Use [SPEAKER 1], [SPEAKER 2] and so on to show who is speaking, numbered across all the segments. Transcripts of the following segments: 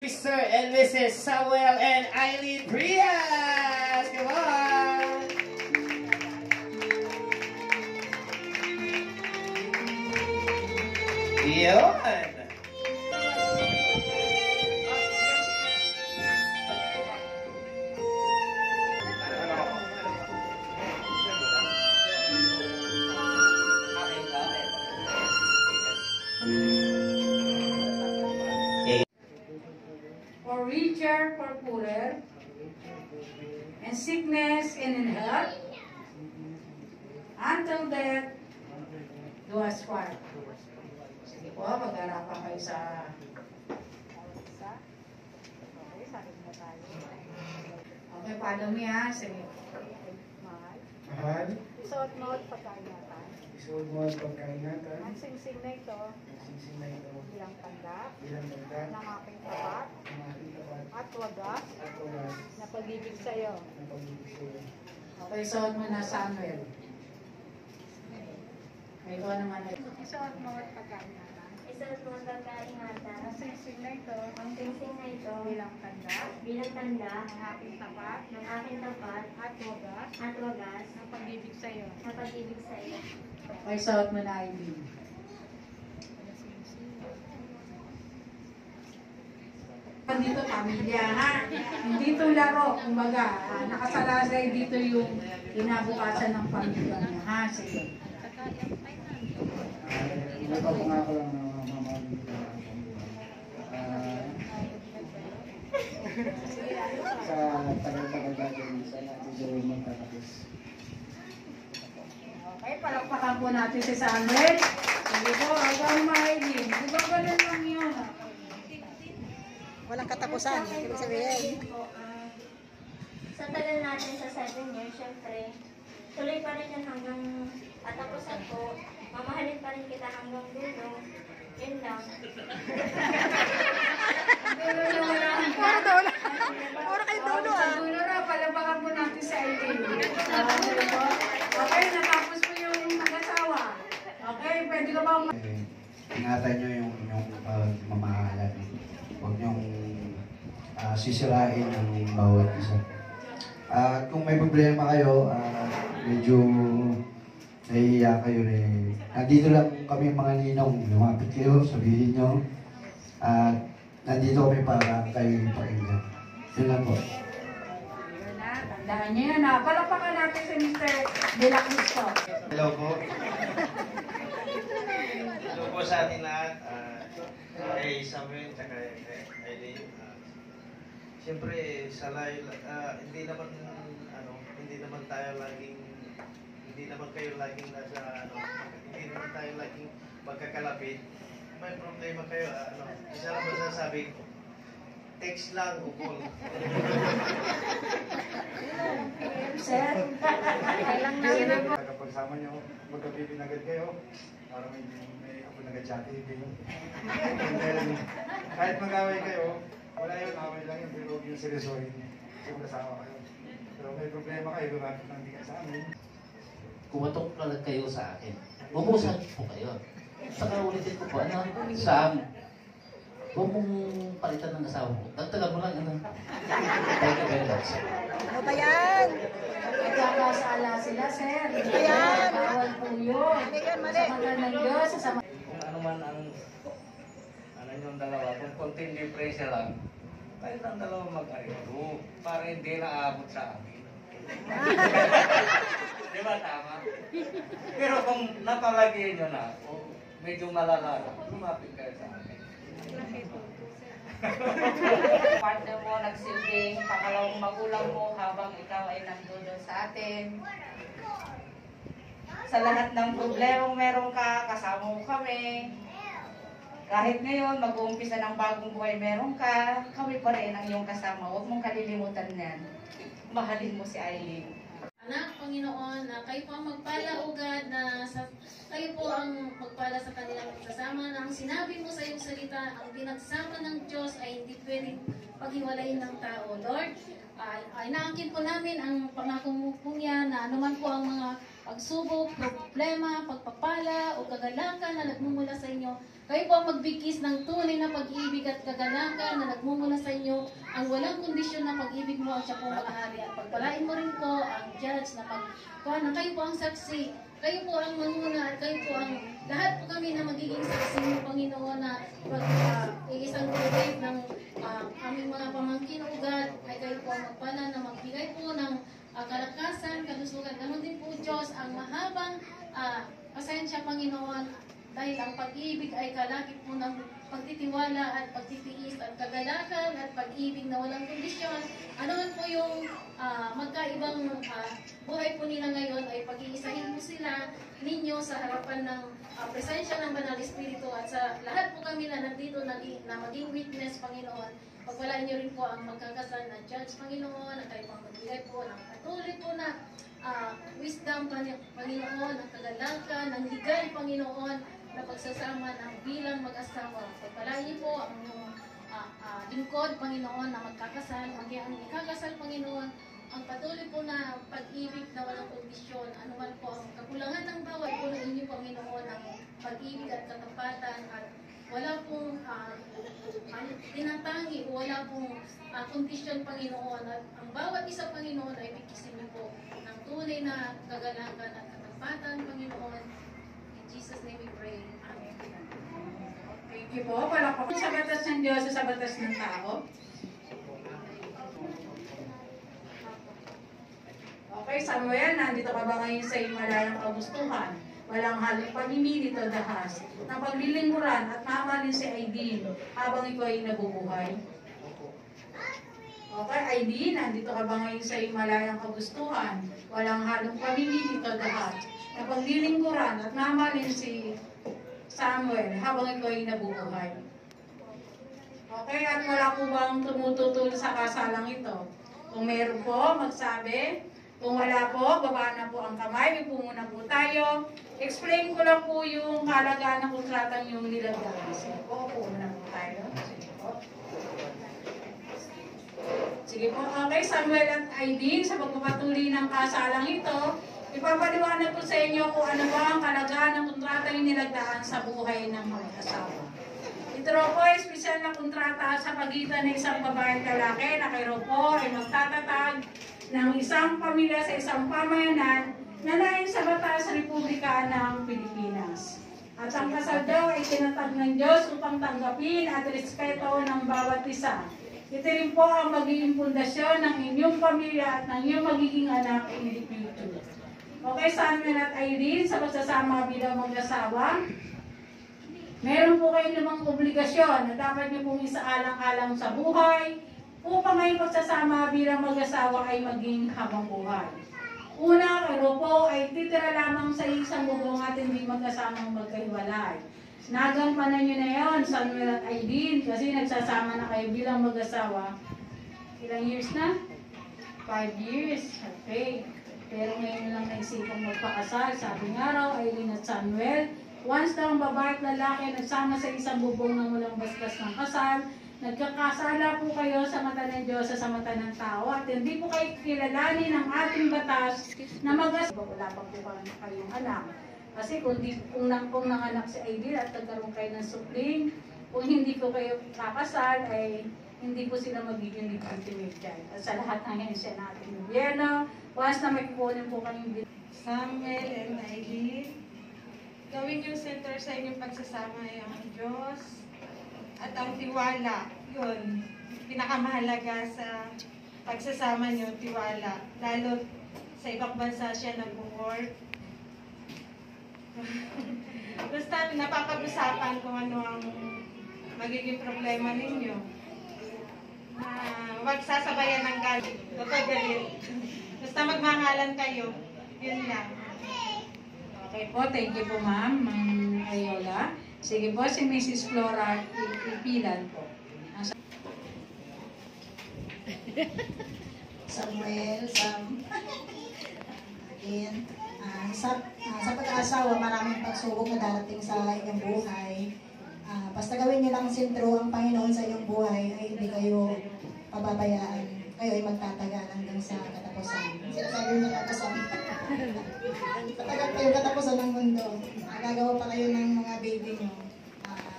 [SPEAKER 1] Mr. and Mrs. Samuel and Eileen Prias! Come on! Yun!
[SPEAKER 2] For richer, for poorer, and sickness and in health, until death do us part. Sige po, mag-arapan kayo sa... Okay, follow me ha. Sige.
[SPEAKER 3] Mahal.
[SPEAKER 4] Isuot mo at pagkaingatan.
[SPEAKER 3] Isuot mo at pagkaingatan.
[SPEAKER 4] Ang singsing na ito,
[SPEAKER 3] Ang singsing na ito.
[SPEAKER 4] bilang tanda
[SPEAKER 3] Bilang tanda.
[SPEAKER 4] ng aking tapat
[SPEAKER 3] Ng aking tapat.
[SPEAKER 4] at wagas
[SPEAKER 3] At oras.
[SPEAKER 4] na pag-ibig sa iyo.
[SPEAKER 3] Ng pag-ibig sa iyo.
[SPEAKER 2] Okay, suot mo na Samuel. Ikaw naman.
[SPEAKER 4] Isuot mo at pagkaingatan.
[SPEAKER 5] Isuot mo ang pagkaingatan.
[SPEAKER 4] Ang singsing na ito,
[SPEAKER 5] Ang singsing na ito
[SPEAKER 4] bilang tanda
[SPEAKER 5] tanda
[SPEAKER 4] ng aking tapat
[SPEAKER 5] ng aking tapat
[SPEAKER 4] at wagas
[SPEAKER 5] at wagas
[SPEAKER 4] na pag-ibig sa iyo.
[SPEAKER 5] na pag-ibig sa iyo.
[SPEAKER 2] Okay, suot mo na Eileen. Dito pamilya ha. Hindi ito laro. Kumbaga, nakasalasay dito yung kinabukasan ng pamilya niya ha. Sige.
[SPEAKER 3] Nagpapangako lang na mamamahal dito. Sa tagal-tagal natin, sana dito magtatapos.
[SPEAKER 2] Okay, palakpakan po natin si Samuel. Sige po, hanggang Eileen. Di ba ganun lang yun?
[SPEAKER 4] Walang katapusan, ibig sabihin.
[SPEAKER 5] Sa tagal natin sa 7 years, syempre, tuloy pa rin yan hanggang katapusan ko. Mamahalin pa rin kita hanggang dulo. Yun lang.
[SPEAKER 4] Puro kayo dulo ah.
[SPEAKER 2] Sa dulo na, palakpakan po natin si Eileen. Okay, natapos mo yung mag-asawa. Okay, pwede ka ba
[SPEAKER 6] Ingatan nyo yung pagmamahalan. Huwag nyong sisirain ang bawat isa. At kung may problema kayo, medyo nahihiya kayo rin. Nandito lang kami mga ninong. Lumapit kayo, sabihin nyo. At nandito kami para kayo ipakinggan. Yun lang po.
[SPEAKER 2] Tandaan niyo yan ha. Palakpakan natin si Mr. De La Cristo.
[SPEAKER 1] Hello po. Hello po sa ating lahat. Kay Samuel at kay Eileen. Siyempre, sa hindi naman tayo laging nasa hindi naman tayo laging magkakalapit. May problema kayo, isa lang masasabi ko, text lang o call.
[SPEAKER 2] Sir.
[SPEAKER 3] Pagkapag-sama nyo, magkabibin agad kayo. Para may ako nag-chatty kayo. And then, kahit mag-away kayo, wala yun, away lang yun, pero huwag yung seryosohin. Kasi magkasama kayo. Pero may problema kayo, lumapit lang di ka sa amin.
[SPEAKER 7] Kumatok na lang kayo sa akin. Bumusan po kayo. Saka ulitin ko po, Sam, huwag mong palitan ng asawa ko. Dagdagan mo lang, Thank you very much.
[SPEAKER 4] Ano ba yan?
[SPEAKER 2] Nagkakasala sila, sir.
[SPEAKER 4] Ayan.
[SPEAKER 2] Bawal po yun.
[SPEAKER 4] Mali yan, mali.
[SPEAKER 2] Sa mata ng Diyos, sa
[SPEAKER 8] Kung ano man ang yung dalawa, kung konting depresya lang, tayo ng dalawa mag-arito para hindi naabot sa amin. Di ba tama? Pero kung napalagyan nyo na ako, medyo malala, lumapit kayo sa amin.
[SPEAKER 9] Partner mo nagsilbing pangalawang magulang mo habang ikaw ay nandoon sa atin. Sa lahat ng problema meron ka, kasama mo kami. Kahit ngayon, mag-uumpisa ng bagong buhay meron ka, kami pa rin ang iyong kasama. Huwag mong kalilimutan yan. Mahalin mo si Eileen.
[SPEAKER 10] Anak, Panginoon, na kayo po ang magpalaugad kayo po ang magpala sa kanilang pagsasama na ang sinabi mo sa iyong salita, ang pinagsama ng Diyos ay hindi pwedeng paghiwalayin ng tao. Lord, inaangkin po namin ang pangako mo po yan na anuman po ang mga pagsubok, problema, pagpapala o kagalakan na nagmumula sa inyo. Kayo po ang magbigkis ng tunay na pag-ibig at kagalakan na nagmumula sa inyo. Ang walang kondisyon na pag-ibig mo ang siya pong maghahari. At pagpalain mo rin po ang judge na na kayo po ang saksi. Kayo po ang manguna at kayo po ang lahat po kami na magiging saksi ng Panginoon na isang grade ng aming mga pamangkin ugat ay kayo po ang magpala na magbigay po ng kalakasan, kalusugan. Ganon din po Diyos ang mahabang pasensya Panginoon dahil ang pag-ibig ay kalakip po ng pagtitiwala at pagtitiis at kagalakan at pag-ibig na walang kondisyon. Ano man po yung magkaibang buhay po nila ngayon ay pag-iisahin mo sila ninyo sa harapan ng presensya ng Banal Espiritu at sa lahat po kami na nandito na maging witness Panginoon. Pagpalain niyo rin po ang magkakasal na judge Panginoon at kayo pang magbigay po ng patuloy po na wisdom Panginoon, ang kagalakan, ang higay Panginoon na pagsasama ng bilang mag-asawa. Pagpalain niyo po ang inyong lingkod, Panginoon, na magkakasal, ang ikakasal, Panginoon, ang patuloy po na pag-ibig na walang kondisyon, anuman po ang kakulangan ng bawat po ng inyo, Panginoon, ang pag-ibig at katapatan at wala pong tinatangi o wala pong kondisyon, Panginoon, at ang bawat isa, Panginoon, ay bigkisin niyo po ng tunay na kagalakan at katapatan, Panginoon. In Jesus' name we pray. Amen.
[SPEAKER 2] Thank you po. Palakpakan sa batas ng Diyos sa batas ng tao. Okay, Samuel, nandito ka ba ngayon sa Himalayang kagustuhan? Walang halong pamimilit o dahas, na paglilingkuran at mamalin si Aidin habang ikaw ay nabubuhay. Okay, Aidin, nandito ka ba ngayon sa Himalayang kagustuhan? Walang halong pamimilit o dahas, na paglilingkuran at mamalin si Samuel habang ikaw ay nabubuhay. Okay, at wala po bang tumututol sa kasalang ito? Kung meron po, magsabi. Kung wala po, baba na po ang kamay. Upo muna po tayo. Explain ko lang po yung halaga ng kontratang yung nilagyan. Sige po, upo muna po tayo. Sige po. Sige po, okay, Samuel at Aidin, sa pagpapatuloy ng kasalang ito, ipapaliwanag ko sa inyo kung ano ba ang halaga ng kontratang yung nilagdaan sa buhay ng mag-asawa. Ito po ay espesyal na kontrata sa pagitan ng isang babae at lalaki na kayo po ay magtatatag ng isang pamilya sa isang pamayanan na lain sa batas Republika ng Pilipinas. At ang kasal daw ay tinatag ng Diyos upang tanggapin at respeto ng bawat isa. Ito rin po ang magiging pundasyon ng inyong pamilya at ng inyong magiging anak in the future. Okay, Samuel at Irene, sa pagsasama bilang mag-asawa, meron po kayong limang obligasyon na dapat niyo pong isaalang-alang sa buhay upang ngayong pagsasama bilang mag-asawa ay maging habang buhay. Una, kayo po ay titira lamang sa isang bubong at hindi magkasamang magkahiwalay. Nagampanan nyo na yon, Samuel at Aidin, kasi nagsasama na kayo bilang mag-asawa. Ilang years na? 5 years. Okay. Pero ngayon lang naisipang magpakasal. Sabi nga raw, Aidin at Samuel, once na ang babae at lalaki nagsama sa isang bubong ng walang basbas ng kasal, nagkakasala po kayo sa mata ng Diyos sa mata ng tao at hindi po kayo kilalanin ng ating batas na mag-asawa. Wala pa po kayong anak. Kasi kung nanganak si Aidin at nagkaroon kayo ng supling, kung hindi po kayo kakasal, ay hindi po sila magiging legitimate child. At sa lahat ng hensya natin gobyerno, once na may kukunin po kayong
[SPEAKER 11] Samuel and Aidin, gawin yung center sa inyong pagsasama ay ang Diyos at ang tiwala. Yun, pinakamahalaga sa pagsasama niyo, tiwala. Lalo sa ibang bansa siya nag-work. Basta napapag-usapan kung ano ang magiging problema ninyo. Huwag sasabayan ng galit. Basta magmahalan kayo. Yun lang.
[SPEAKER 2] Okay po, thank you po ma'am, Ma'am Ayola. Sige po, si Mrs. Flora Ipilan po.
[SPEAKER 4] Samuel, again, sa pag-aasawa, maraming pagsubok na darating sa inyong buhay. Basta gawin niyo lang sentro ang Panginoon sa inyong buhay ay hindi kayo pababayaan. kayo ay magtatagal hanggang sa katapusan. Sinasabi yung katapusan. Patagal kayo katapusan ng mundo. Magagawa pa kayo ng mga baby nyo.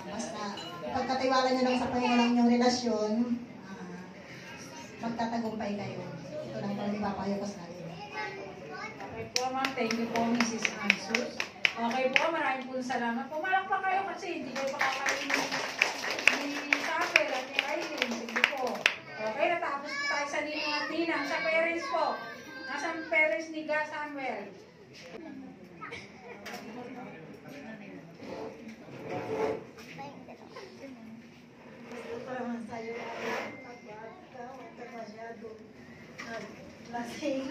[SPEAKER 4] Basta pagkatiwala nyo lang sa Panginoon yung relasyon, magtatagumpay kayo. Ito lang po ang ipapayo ko sa kanila.
[SPEAKER 2] Okay po, ma'am. Thank you po, Mrs. Ansus. Okay po, maraming po salamat. Pumalak pa kayo kasi hindi kayo pakakainin ni Samuel at ni Aileen. Sige po. Okay, natapos po tayo sa ninong at ninang. Sa parents po. Nasaan parents ni Ga Samuel?
[SPEAKER 4] Lasing.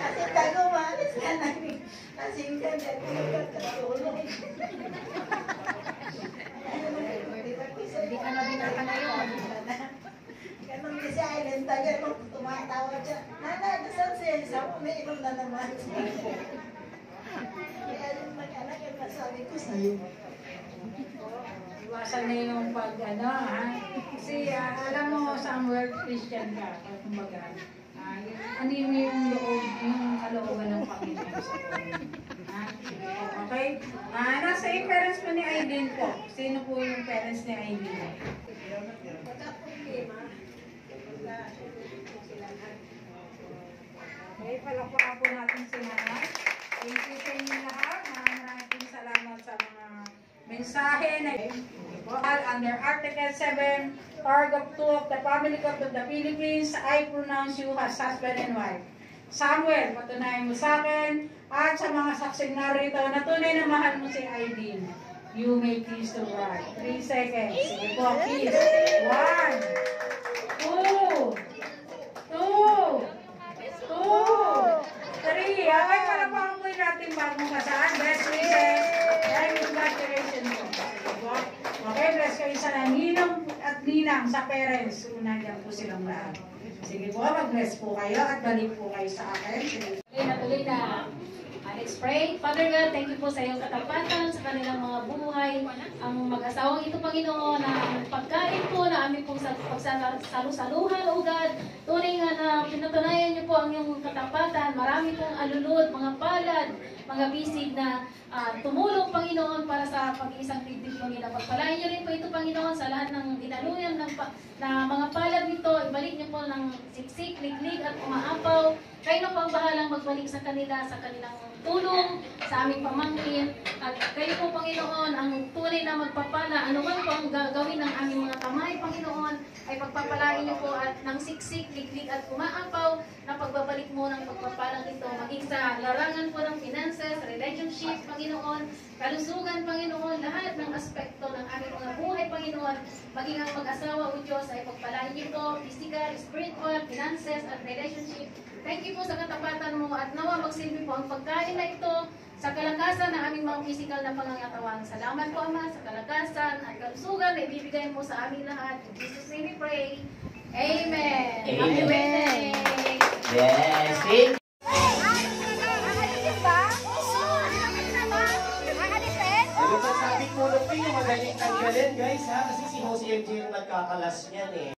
[SPEAKER 4] Kasi tagumalis ka na. Lasing ka na. Magkakatulong. Hindi ka na binaka na yun. Ganun kasi island tayo. Tumatawa siya. Nana, nasan siya? Isa mo, may inom na naman. Kaya yung mag-anak yung masabi ko sa'yo.
[SPEAKER 2] Iwasan na yung ha? Kasi alam mo, Samuel, Christian ka. Kumbaga, ano yung loob, yung kalooban ng Panginoon sa buhay. Okay? Nasa yung parents mo ni Aileen po. Sino po yung parents ni Aileen? Okay, palakpakan po natin si Nanay. Thank you sa inyo lahat. Maraming salamat sa mga mensahe na under Article 7, Paragraph 2 of the Family Code of the Philippines, I pronounce you as husband and wife. Samuel, patunayan mo sa akin at sa mga saksing narito na tunay na mahal mo si Aileen. You may kiss the bride. 3 seconds. Sige po, kiss. 1, 2, 3. Okay, palapang po natin bagong kasal. Best wishes and congratulations po. Okay, bless kayo sa ninong at ninang sa parents. Nandiyan po silang lahat. Sige po, mag-bless po kayo at balik po kayo sa akin.
[SPEAKER 10] Tuloy na. Let's pray. Father God, thank you po sa iyong katapatan, sa kanilang mga buhay. Ang mag-asawang ito, Panginoon, na pagkain po na aming pong pagsalusaluhan, O God. Tunay nga na pinatunayan niyo po ang iyong katapatan. Marami pong alulod, mga palad, mga bisig na tumulong, Panginoon, para sa pag-iisang tigdig, Panginoon. Pagpalain niyo rin po ito, Panginoon, sa lahat ng dinaluyan na mga palad nito. Ibalik niyo po ng siksik, liglig at umaapaw. Kayo na po ang bahalang magbalik sa kanila, sa kanilang tulong, sa aming pamangkin. At kayo po, Panginoon, ang tunay na magpapala. Ano man po ang gagawin ng aming mga kamay, Panginoon, ay pagpapalain niyo po at ng siksik, liglig at umaapaw na pagbabalik mo ng pagpapalang ito. Maging sa larangan po ng finances, relationship, Panginoon, kalusugan, Panginoon, lahat ng aspekto ng aming mga buhay, Panginoon, maging ang mag-asawa o Diyos ay pagpalain niyo ito, physical, spiritual, finances, at relationship. Thank you po sa katapatan mo at nawa magsilbi po ang pagkain na ito sa kalakasan ng aming mga physical na pangangatawan. Salamat po, Ama, sa kalakasan at kalusugan na ibibigay mo sa aming lahat. In Jesus' name we pray. Amen. Happy birthday.
[SPEAKER 12] Yes. Sabi ko nung pinyo magaling tanggalin, guys, ha? Kasi si Jose MJ yung nagkakalas niyan eh.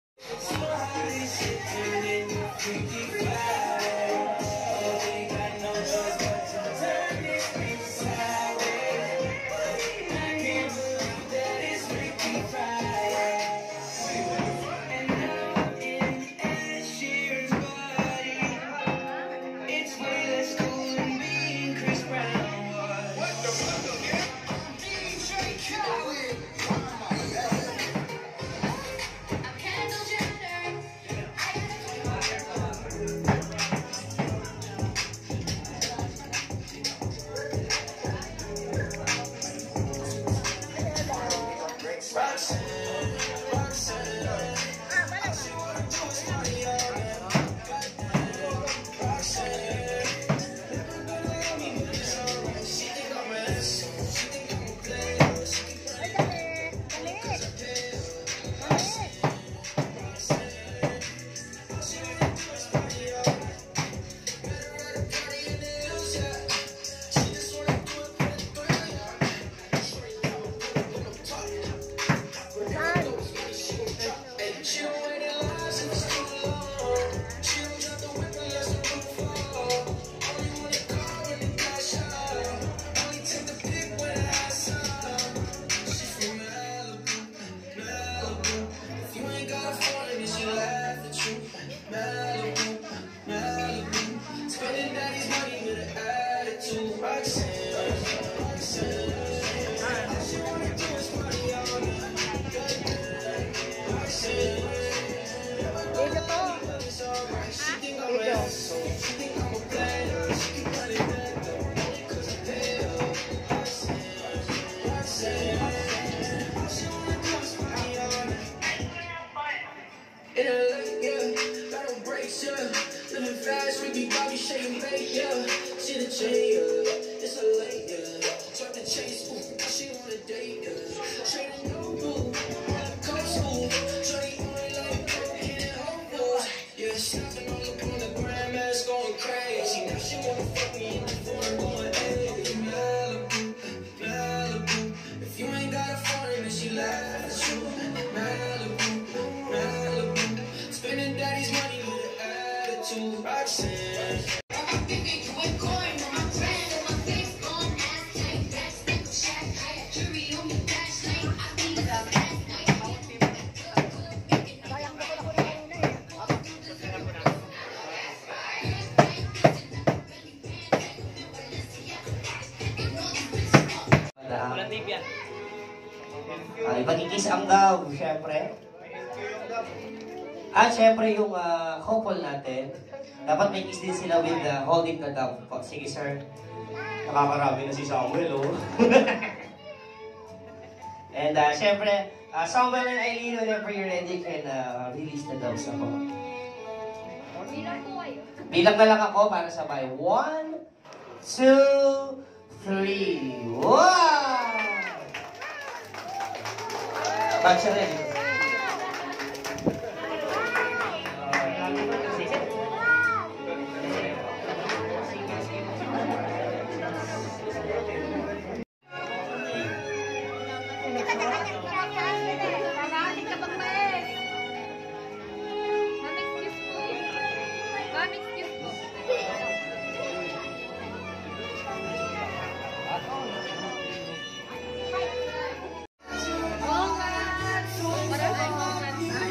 [SPEAKER 13] In LA, yeah, battle breaks, yeah. Living fast, Ricky Bobby shaking bait, yeah. See the chain, yeah. It's a late, yeah. Start to chase, ooh, she on a date, yeah. Training no boo, on the coast, ooh. Shorty only like broken and hopeful. Yeah, snapping all up on the grandmas, going crazy. Now she wanna fuck me in the foreign, going, hey, Malibu, Malibu. If you ain't got a foreign, then she laughs at you. Malibu, Malibu. Spending daddy's money with an attitude. Roxanne.
[SPEAKER 12] Magkikis ang daw, syempre. At syempre yung couple natin, dapat may kiss din sila with holding the dove. Sige sir. Nakakarami na si Samuel, oh. And syempre, Samuel and Eileen, whenever you're ready, can release the doves ako.
[SPEAKER 5] Bilang po kayo.
[SPEAKER 12] Bilang na lang ako para sabay. 1, 2, 3. Wow! Ba't siya rin?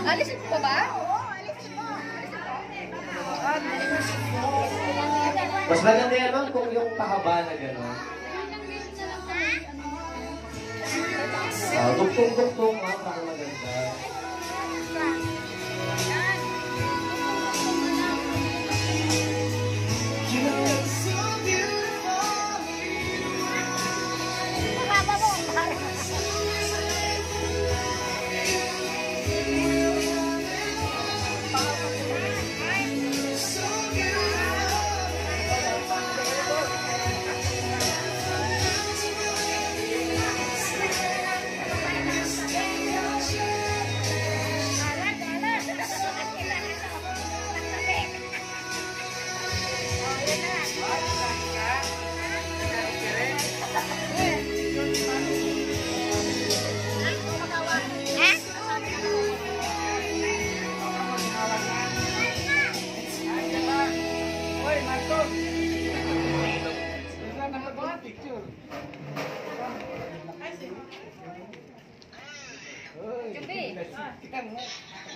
[SPEAKER 5] Alisin po ba?
[SPEAKER 12] Mas maganda yan ma'am kung yung pahaba na gano'n. Duktong-duktong ma'am, parang maganda.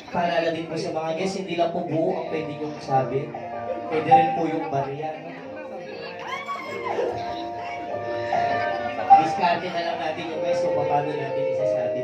[SPEAKER 12] Paalala din po sa mga guests, hindi lang po buo ang pwede nyo masabi. Pwede rin po yung barya. Discarte na lang natin yung guys kung paano natin isasabi.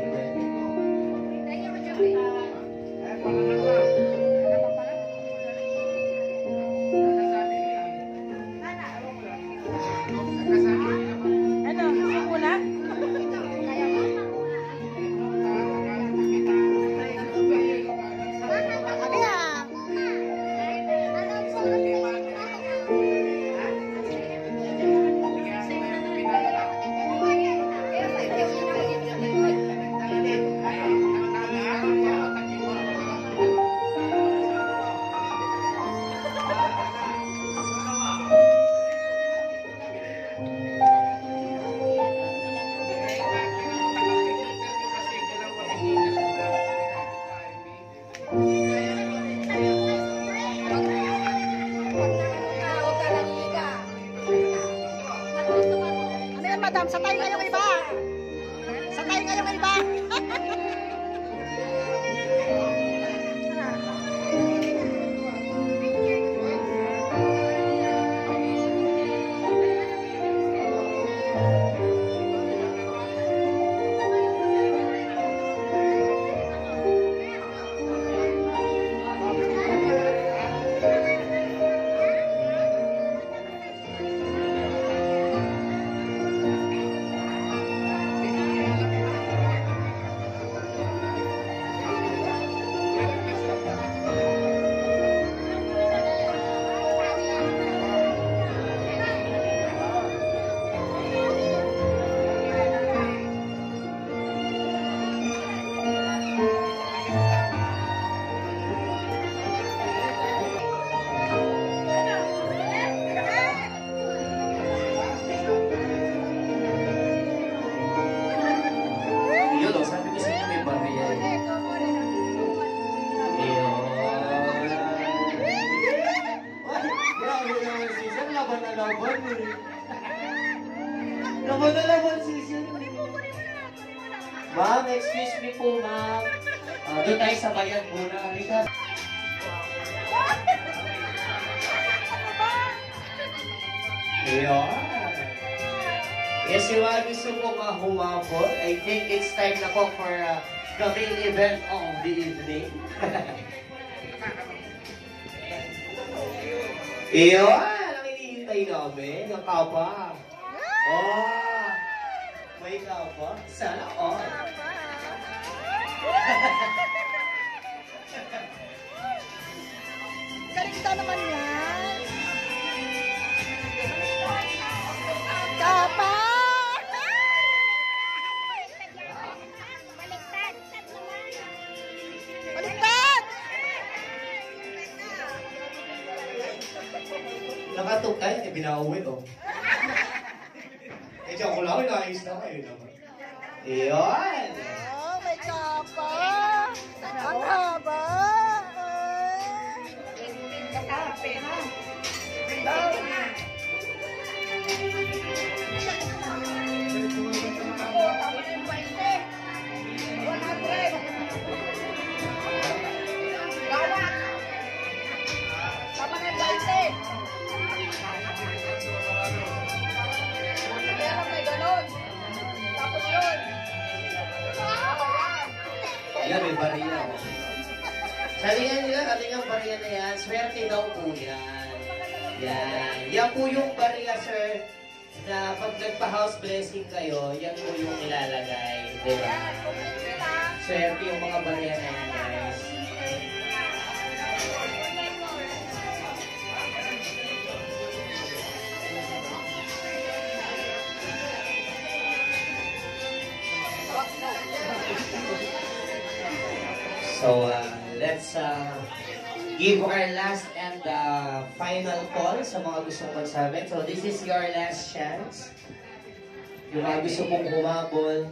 [SPEAKER 12] laban eh. Laban na laban si Sir. Ma'am, excuse me po, ma'am. Doon tayo sa bayan muna. Halika. Ayan. Yes, yung mga gusto mo humabol, I think it's time na po for the main event of the evening. Ayan, ang hinihintay namin, yung kapa. Oh, may kapa? Sana all.
[SPEAKER 14] Galing daw naman yan. Kapa! Baliktad!
[SPEAKER 12] Nakatukay, binauwi oh. Diyan ko lang, inaayos na kayo naman. Ayan!
[SPEAKER 14] Oh, may kapa! Ang haba!
[SPEAKER 12] Yan, may bariya. Sabihan nila, ating ang bariya na yan, swerte daw po yan. Yan. Yan po yung bariya, sir, na pag nagpa-house blessing kayo, yan po yung ilalagay. Diba? Swerte yung mga bariya na yan, guys. So, let's give our last and final call sa mga gustong magsabi. So, this is your last chance. Yung mga gusto pong humabol,